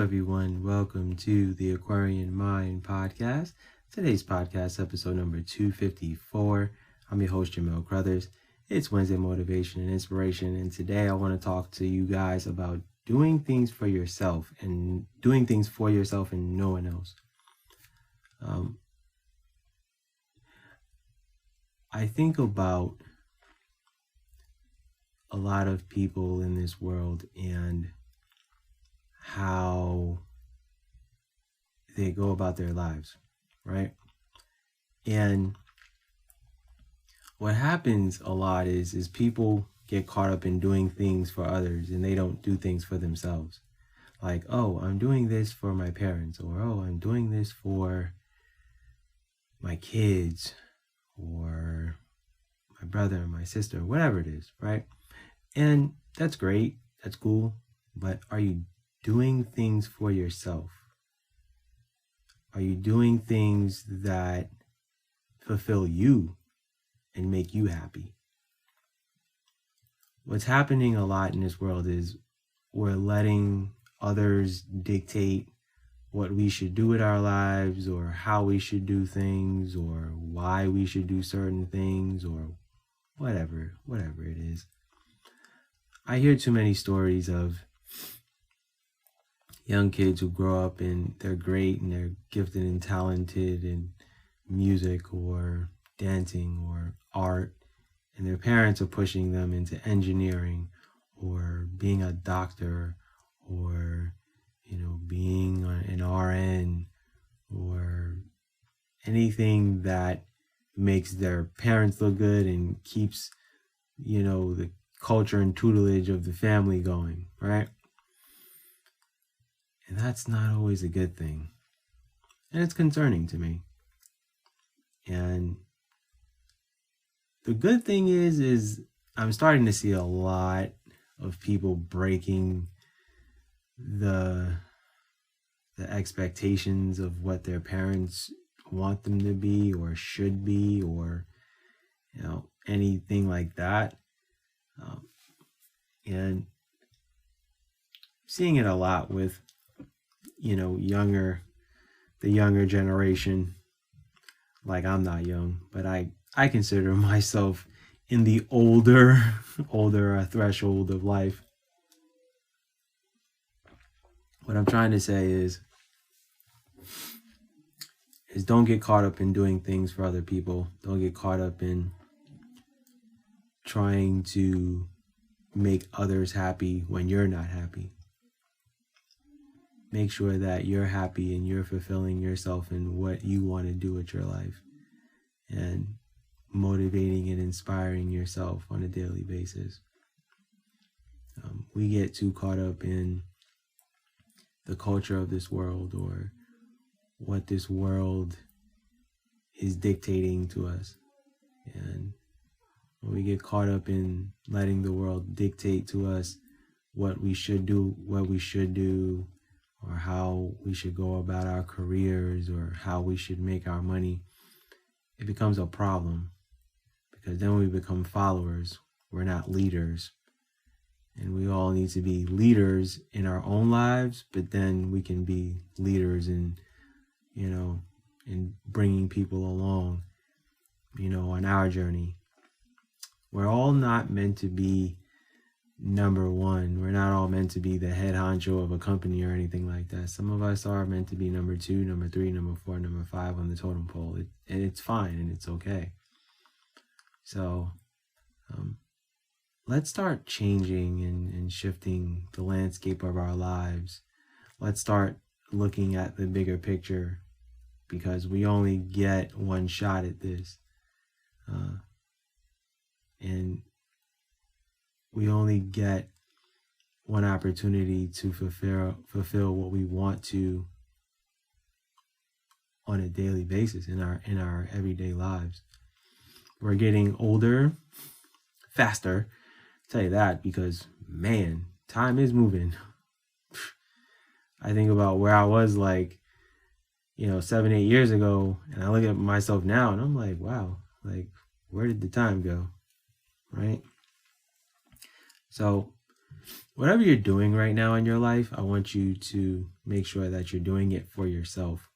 everyone. Welcome to the Aquarian Mind podcast. Today's podcast, episode number 254. I'm your host, Jamel Crothers. It's Wednesday Motivation and Inspiration, and today I want to talk to you guys about doing things for yourself and doing things for yourself and no one else. I think about a lot of people in this world and how they go about their lives, right? And what happens a lot is people get caught up in doing things for others and they don't do things for themselves. Like, oh, I'm doing this for my parents, or oh, I'm doing this for my kids, or my brother and my sister, whatever it is, right? And that's great, that's cool, but are you doing things for yourself? Are you doing things that fulfill you and make you happy? What's happening a lot in this world is we're letting others dictate what we should do with our lives, or how we should do things, or why we should do certain things, or whatever it is. I hear too many stories of young kids who grow up and they're great and they're gifted and talented in music or dancing or art, and their parents are pushing them into engineering or being a doctor or being an RN or anything that makes their parents look good and keeps the culture and tutelage of the family going, right? And that's not always a good thing. And it's concerning to me. And the good thing is I'm starting to see a lot of people breaking the expectations of what their parents want them to be or should be, or anything like that. And seeing it a lot with the younger generation. Like, I'm not young, but I consider myself in the older threshold of life. What I'm trying to say is don't get caught up in doing things for other people. Don't get caught up in trying to make others happy when you're not happy. Make sure that you're happy and you're fulfilling yourself in what you want to do with your life, and motivating and inspiring yourself on a daily basis. We get too caught up in the culture of this world, or what this world is dictating to us. And when we get caught up in letting the world dictate to us what we should do, or how we should go about our careers, or how we should make our money, it becomes a problem, because then we become followers. We're not leaders. And we all need to be leaders in our own lives, but then we can be leaders in bringing people along, on our journey. We're all not meant to be number one. We're not all meant to be the head honcho of a company or anything like that. Some of us are meant to be number 2, number 3, number 4, number 5 on the totem pole. And it's fine and it's okay. So let's start changing and shifting the landscape of our lives. Let's start looking at the bigger picture, because we only get one shot at this. And we only get one opportunity to fulfill what we want to on a daily basis in our everyday lives. We're getting older faster, I'll tell you that, because man, time is moving. I think about where I was 7-8 years ago, and I look at myself now and I'm like, wow, where did the time go? Right? So whatever you're doing right now in your life, I want you to make sure that you're doing it for yourself.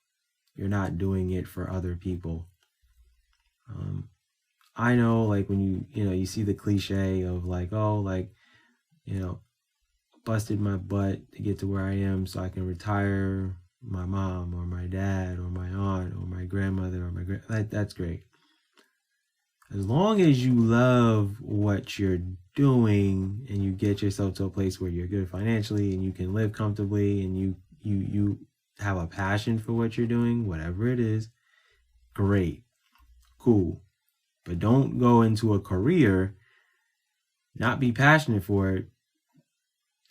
You're not doing it for other people. I know, like, when you see the cliche of like, oh, like, busted my butt to get to where I am so I can retire my mom or my dad or my aunt or my grandmother or that's great. As long as you love what you're doing and you get yourself to a place where you're good financially and you can live comfortably and you have a passion for what you're doing, whatever it is, great, cool. But don't go into a career, not be passionate for it,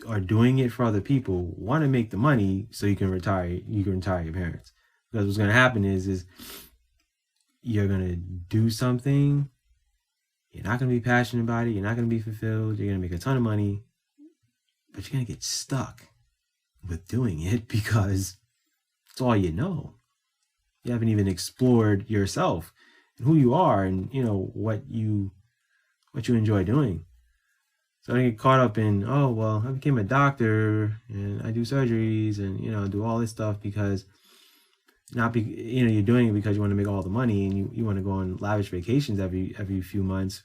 or doing it for other people, want to make the money so you can retire your parents. Because what's going to happen is you're going to do something, you're not going to be passionate about it, you're not going to be fulfilled, you're going to make a ton of money, but you're going to get stuck with doing it because it's all you know. You haven't even explored yourself and who you are and what you enjoy doing. So I get caught up in, oh, well, I became a doctor and I do surgeries and, do all this stuff because you're doing it because you want to make all the money and you want to go on lavish vacations every few months.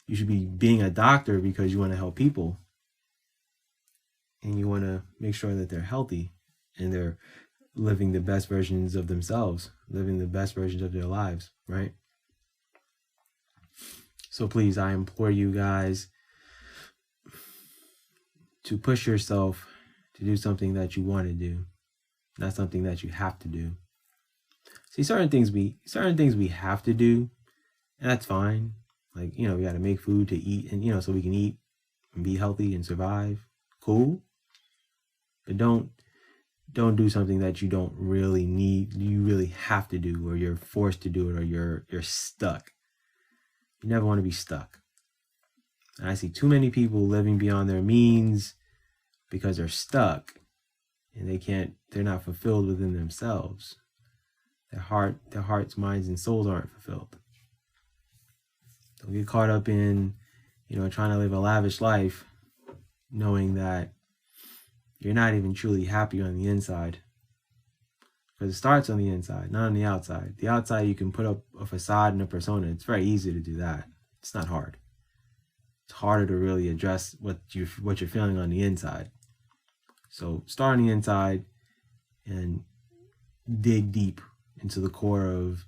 You should be being a doctor because you want to help people and you want to make sure that they're healthy and they're living the best versions of themselves, living the best versions of their lives, right? So please, I implore you guys to push yourself to do something that you want to do, not something that you have to do. See, certain things we have to do, and that's fine. Like, we got to make food to eat and, so we can eat and be healthy and survive. Cool. But don't do something that you don't really need, you really have to do, or you're forced to do it, or you're stuck. You never want to be stuck. And I see too many people living beyond their means because they're stuck and they're not fulfilled within themselves. Their hearts, minds, and souls aren't fulfilled. Don't get caught up in, trying to live a lavish life, knowing that you're not even truly happy on the inside. Because it starts on the inside, not on the outside. The outside, you can put up a facade and a persona. It's very easy to do that. It's not hard. It's harder to really address what you're feeling on the inside. So start on the inside and dig deep into the core of,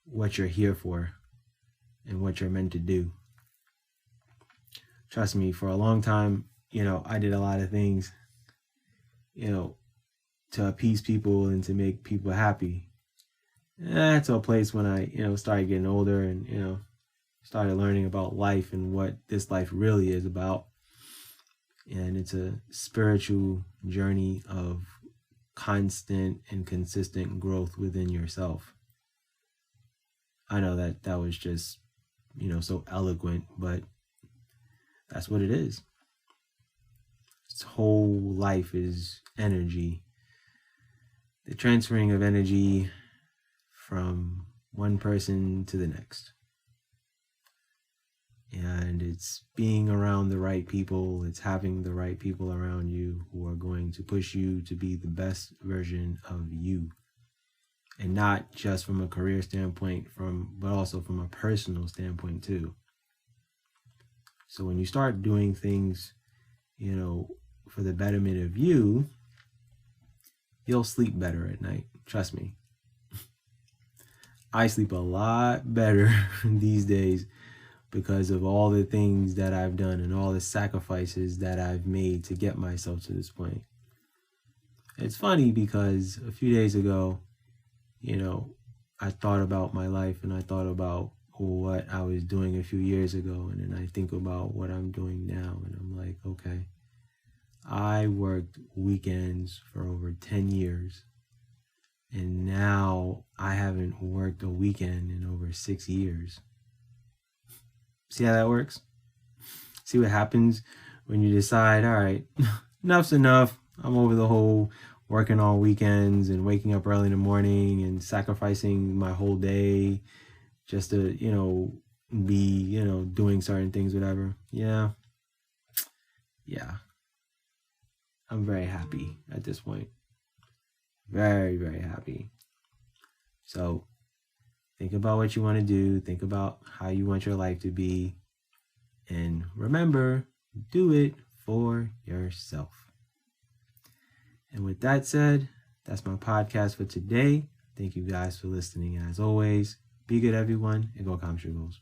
what you're here for and what you're meant to do. Trust me, for a long time, I did a lot of things, to appease people and to make people happy. To a place when I, started getting older and, started learning about life and what this life really is about. And it's a spiritual journey of constant and consistent growth within yourself. I know that was just, so eloquent, but that's what it is. This whole life is energy. The transferring of energy from one person to the next. And it's being around the right people. It's having the right people around you who are going to push you to be the best version of you. And not just from a career standpoint, but also from a personal standpoint too. So when you start doing things, for the betterment of you, you'll sleep better at night. Trust me. I sleep a lot better these days because of all the things that I've done and all the sacrifices that I've made to get myself to this point. It's funny because a few days ago, I thought about my life and I thought about what I was doing a few years ago. And then I think about what I'm doing now. And I'm like, okay, I worked weekends for over 10 years. And now I haven't worked a weekend in over 6 years. See how that works? See what happens when you decide, all right, enough's enough. I'm over the whole working on weekends and waking up early in the morning and sacrificing my whole day just to, be, doing certain things, whatever. Yeah. I'm very happy at this point. Very, very happy. So think about what you want to do. Think about how you want your life to be. And remember, do it for yourself. And with that said, that's my podcast for today. Thank you guys for listening. As always, be good, everyone, and go accomplish your goals.